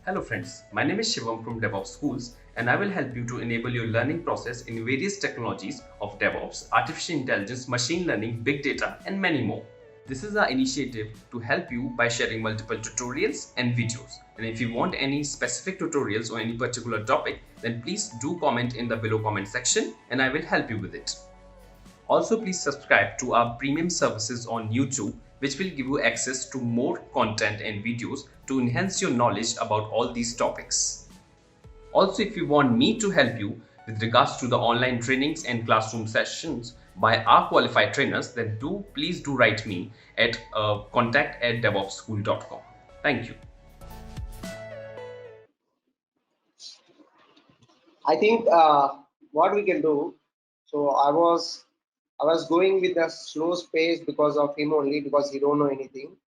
Hello friends, my name is Shivam from DevOps Schools and I will help you to enable your learning process in various technologies of DevOps, artificial intelligence, machine learning, big data and many more. This is our initiative to help you by sharing multiple tutorials and videos. And if you want any specific tutorials or any particular topic, then please do comment in the below comment section and I will help you with it. Also, please subscribe to our premium services on YouTube, which will give you access to more content and videos to enhance your knowledge about all these topics. Also, if you want me to help you with regards to the online trainings and classroom sessions by our qualified trainers, then please do write me at contact@devopsschool.com. Thank you. I think what we can do. So I was going with a slow pace because of him only because he don't know anything.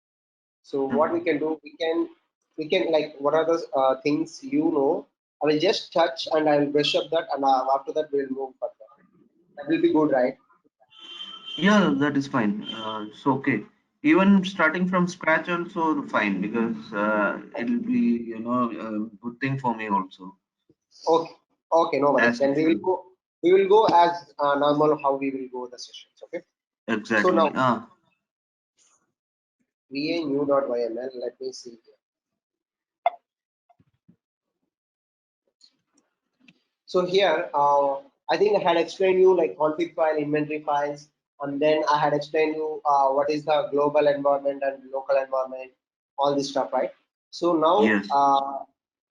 So what we can do, we can like what are the things you know. I will just touch and I will brush up that, and after that we'll move further. That will be good, right? Yeah, that is fine. It's okay. Even starting from scratch also fine because it'll be a good thing for me also. Okay, okay, no worries. As Then we will usual. go. We will go as normal how we will go the sessions. Okay. So Exactly. now va new.yml. Let me see here. So here, I think I had explained you like config file, inventory files, and then I had explained you what is the global environment and local environment, all this stuff, right? So Yes,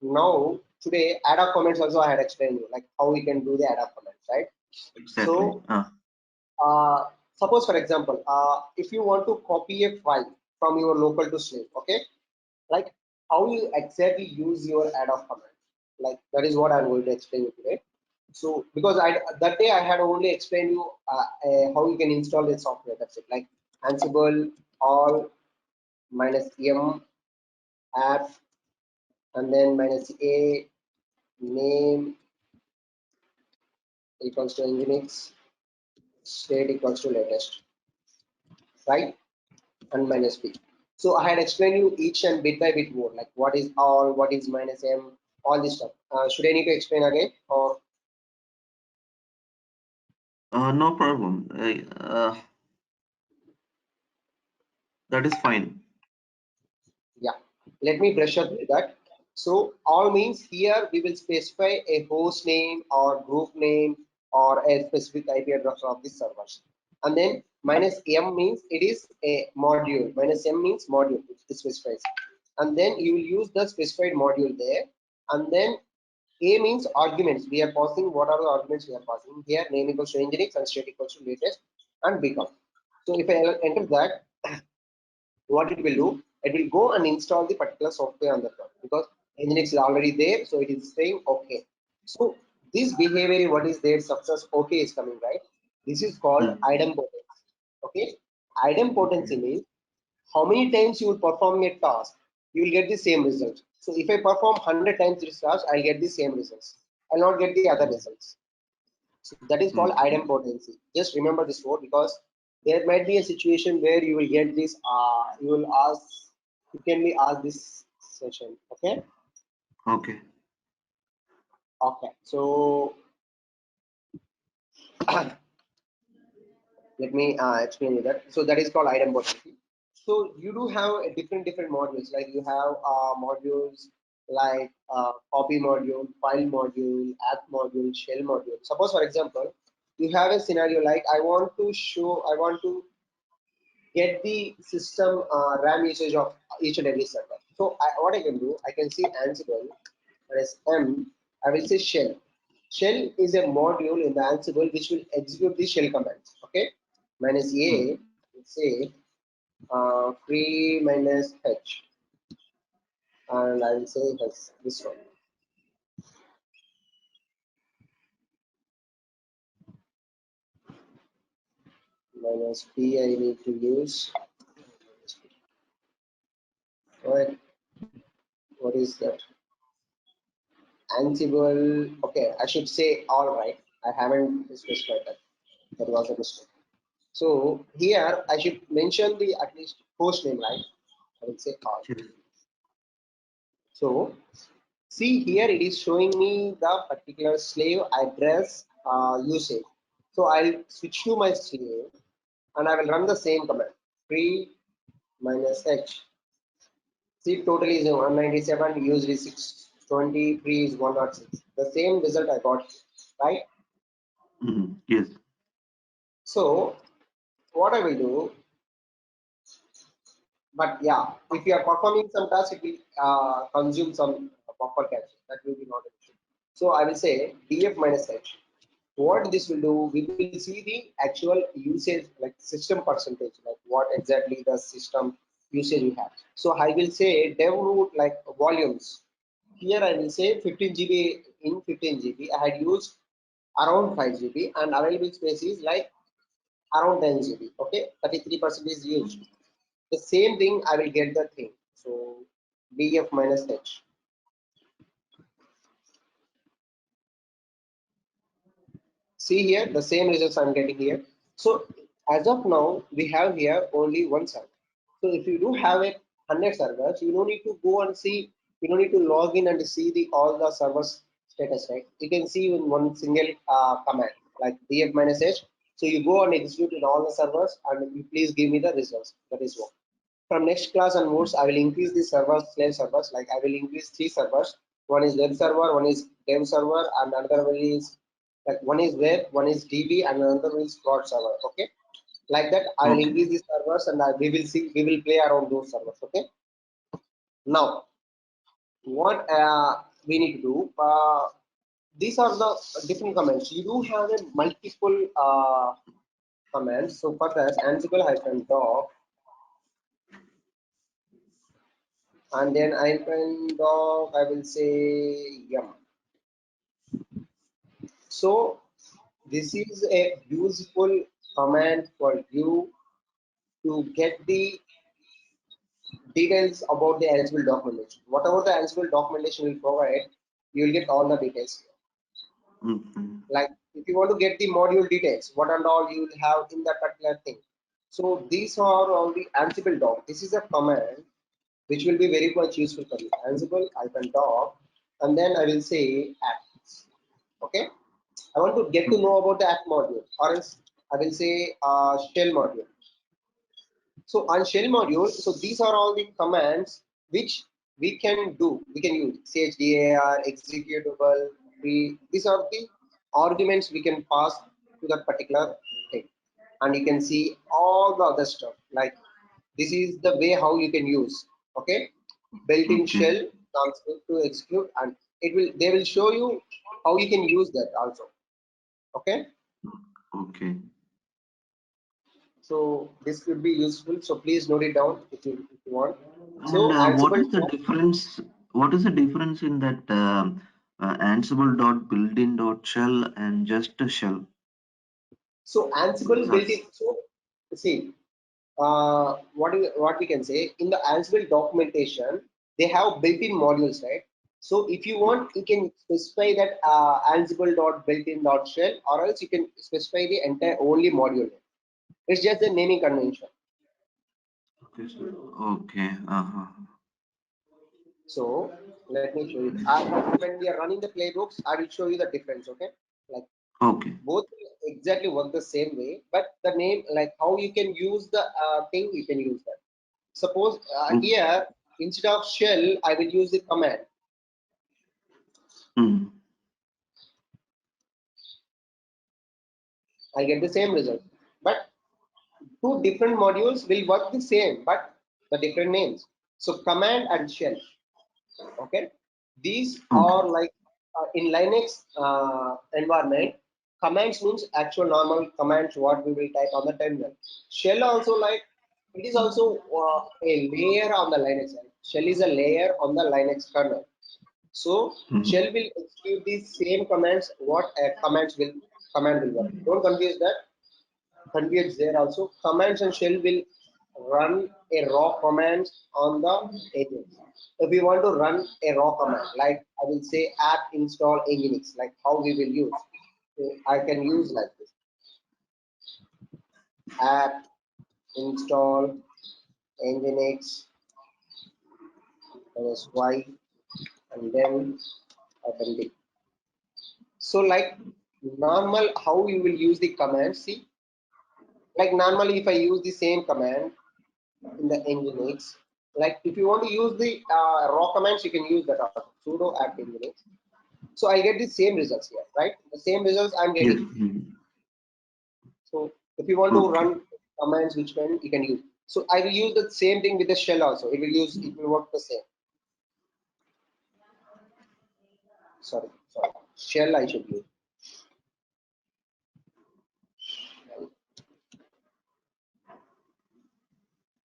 now today ad hoc comments also I had explained you like how we can do the ad hoc comments, right? exactly. So suppose for example, if you want to copy a file from your local to slave, okay, like how you exactly use your ad hoc command, like that is what I'm going to explain you today. So because I that day I had only explained you how you can install the software, that's it, like Ansible all minus m app and then minus a name equals to nginx state equals to latest, right, and minus p. So I had explained you each and bit by bit more, like what is all, what is minus m, all this stuff. Should I need to explain again or No problem. That is fine. yeah, let me brush up with that. So all means here we will specify a host name or group name or a specific IP address of the servers. And then minus M means it is a module. Minus M means module, it specifies. And then you will use the specified module there. And then A means arguments. We are passing what are the arguments we are passing here, name equals to nginx and state equals to latest and become. So if I enter that, what it will do, it will go and install the particular software on the phone because nginx is already there, so it is saying okay. So this behavior, what is there, success okay is coming, right? This is called Mm, idempotency. Okay, idempotency okay. means how many times you will perform a task, you will get the same result. So if I perform 100 times this task, I'll get the same results, I'll not get the other results. So that is called Okay. idempotency. Just remember this word because there might be a situation where you will get this. You will ask. You can be asked this session. Okay. Okay. Okay. So let me explain you that. So that is called idempotency. So you do have a different modules. Like you have modules like copy module, file module, app module, shell module. Suppose for example, you have a scenario like I want to get the system RAM usage of each and every server. So what I can do, I can see Ansible as M. I will say shell. Shell is a module in the Ansible which will execute the shell commands. Okay, minus Mm. A, say free minus H, and I will say this one. Minus P I need to use. Alright, what is that? Ansible. Okay, I should say all right. I haven't specified that. That was a mistake. So here I should mention the at least host name, right? I will say all. Yes. So see here, it is showing me the particular slave address usage. So I'll switch to my slave and I will run the same command, free minus h. See, total is 197, used is 620, free is 106. The same result I got, right? Yes. So what I will do, but yeah, if you are performing some task, it will consume some buffer cache. That will be not an issue. So I will say df minus h. What this will do, we will see the actual usage, like system percentage, like what exactly the system usage we have. So I will say dev root like volumes. Here I will say 15 GB in 15 GB. I had used around 5 GB and available space is like around 10 GB. Okay, 33% is used. The same thing I will get the thing. So df minus h. See here the same results I'm getting here. So as of now we have here only one server. So if you do have a 100 servers, you don't need to go and see, you don't need to log in and see the all the servers status, right? You can see in one single command like df minus h. So you go and execute in all the servers and you please give me the results. That is what. From next class onwards, I will increase the servers, slave servers. Like I will increase 3 servers. One is web server, one is dev server, and another one is like one is web, one is DB, and another one is prod server. Okay, like that I will Okay. increase the servers, and we will see, we will play around those servers. Okay. Now, what we need to do? These are the different commands. You do have a multiple commands. So for that, Ansible hyphen doc, and then hyphen doc, I will say yum. So this is a useful command for you to get the details about the Ansible documentation. Whatever the Ansible documentation will provide, you will get all the details. Mhm. Like if you want to get the module details, what and all you will have in that particular thing. So these are all the Ansible doc. This is a command which will be very much useful for you. Ansible hyphen doc, and then I will say apps. Okay. I want to get to know about the app module, or else I will say shell module. So on shell module, so these are all the commands which we can do. We can use chdir, executable. These are the arguments we can pass to that particular thing, and you can see all the other stuff. Like this is the way how you can use. Okay, built-in Okay. shell transfer to execute, and it will they will show you how you can use that also. Okay. Okay. So this could be useful. So please note it down if you want. And So what Ansible is the difference? What is the difference in that Ansible dot built-in dot shell and just a shell? so Ansible Sorry. built-in. So see, what we can say in the Ansible documentation, they have built-in modules, right? So if you want, you can specify that Ansible dot built-in dot shell, or else you can specify the entire only module. It's just the naming convention. Okay. Okay. So let me show you. When we are running the playbooks, I will show you the difference. Okay, like Okay. both will exactly work the same way, but the name, like how you can use the thing, you can use that. Suppose Okay. here instead of shell I will use the command. Mm. I get the same result, but two different modules will work the same but the different names. So command and shell. Okay, these Okay. are like in Linux environment, commands means actual normal commands what we will type on the terminal. Shell also, like it is also a layer on the Linux side. Shell is a layer on the Linux kernel. So Mhm. shell will execute the same commands what a command will work. Don't confuse that. Confuse there also. Commands and shell will run a raw command on the agents. If we want to run a raw command, like I will say app install nginx, like how we will use. So I can use like this: app install nginx y. and then authentic. So like normal, how you will use the command, see, like normally if I use the same command in the Nginx, like if you want to use the raw commands, you can use that also, sudo apt Nginx. So I get the same results here, right? The same results I'm Yes. getting. So if you want to run commands, which one you can use. So I will use the same thing with the shell also. It will work the same. Sorry. Shell I should use.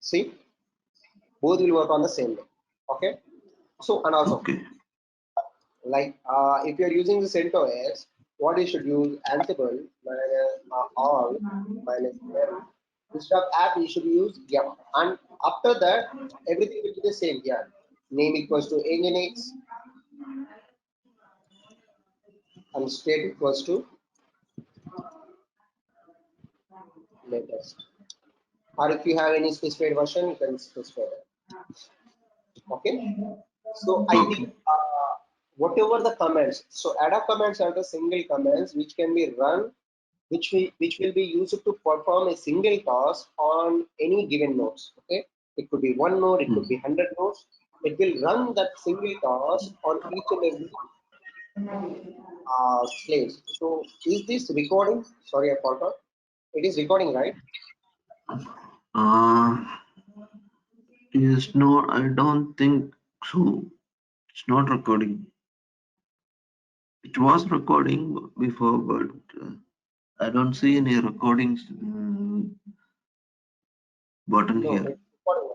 See, both will work on the same way. Okay. So and also, like if you are using the CentOS, what you should use Ansible minus all minus m. Instead of app, you should use yum. And after that, everything will be the same here. Name equals to Nginx and state equals to latest. Or if you have any specified version, you can specify that. Okay. So I think whatever the commands, so Adhoc commands are the single commands which can be run, which will be used to perform a single task on any given nodes. Okay, it could be one node, it could be 100 nodes. It will run that single task on each and every slaves. So is this recording? Sorry, I forgot. It is recording, right? Yes, no, I don't think so. It's not recording. It was recording before, but I don't see any recordings button No, here. it's recording.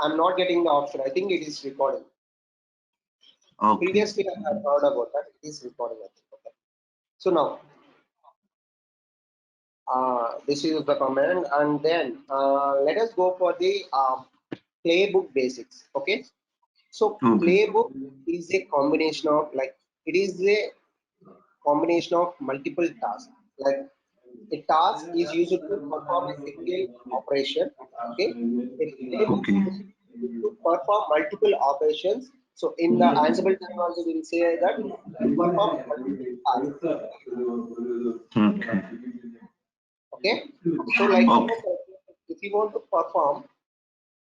I'm not getting the option. I think it is recording. Okay. Previously, I heard about that. It is recording. I think. Okay. So now, this is the command, and then let us go for the Playbook Basics. Okay. So Playbook is a combination of it is a combination of multiple tasks. Like a task is used to perform a single operation. Okay. A playbook is used to perform multiple operations. So in the Ansible terminology, we will say that to perform multiple tasks. Okay. So like if you want to perform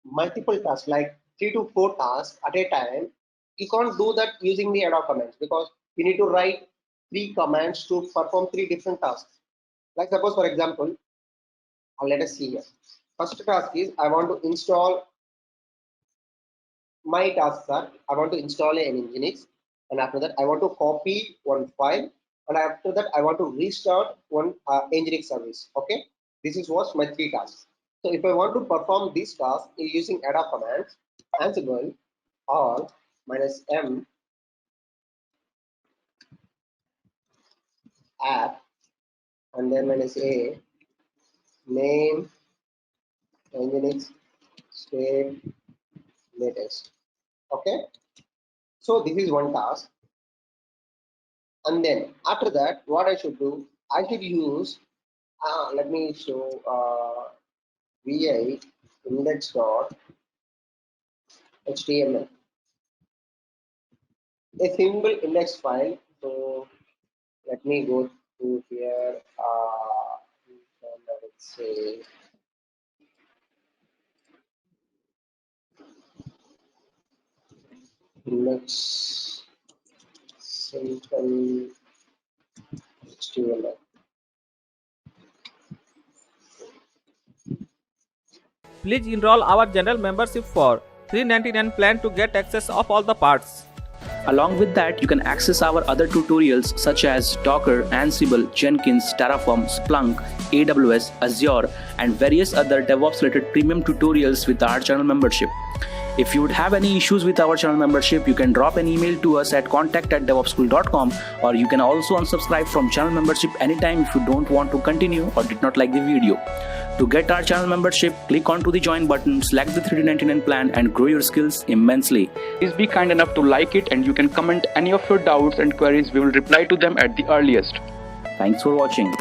multiple tasks, like 3 to 4 tasks at a time, you can't do that using the Adhoc commands because you need to write 3 commands to perform 3 different tasks. Like suppose, for example, let us see here. First task is I want to install my tasks are I want to install an Nginx, and after that I want to copy one file, and after that I want to restart one Nginx service. Okay, this is what my 3 tasks. So if I want to perform these tasks using Adhoc commands, Ansible all minus m app and then minus a name Nginx state latest. Okay, so this is one task, and then after that what I should do, I should use let me show vi index.html, a single index file. So let me go to here, let's say index simple HTML. Please enroll our general membership for $3.99 plan to get access of all the parts. Along with that, you can access our other tutorials such as Docker, Ansible, Jenkins, Terraform, Splunk, AWS, Azure, and various other DevOps related premium tutorials with our channel membership. If you would have any issues with our channel membership, you can drop an email to us at contact@devopschool.com, or you can also unsubscribe from channel membership anytime if you don't want to continue or did not like the video. To get our channel membership, click onto the join button, select the $3.99 plan and grow your skills immensely. Please be kind enough to like it, and you can comment any of your doubts and queries. We will reply to them at the earliest. Thanks for watching.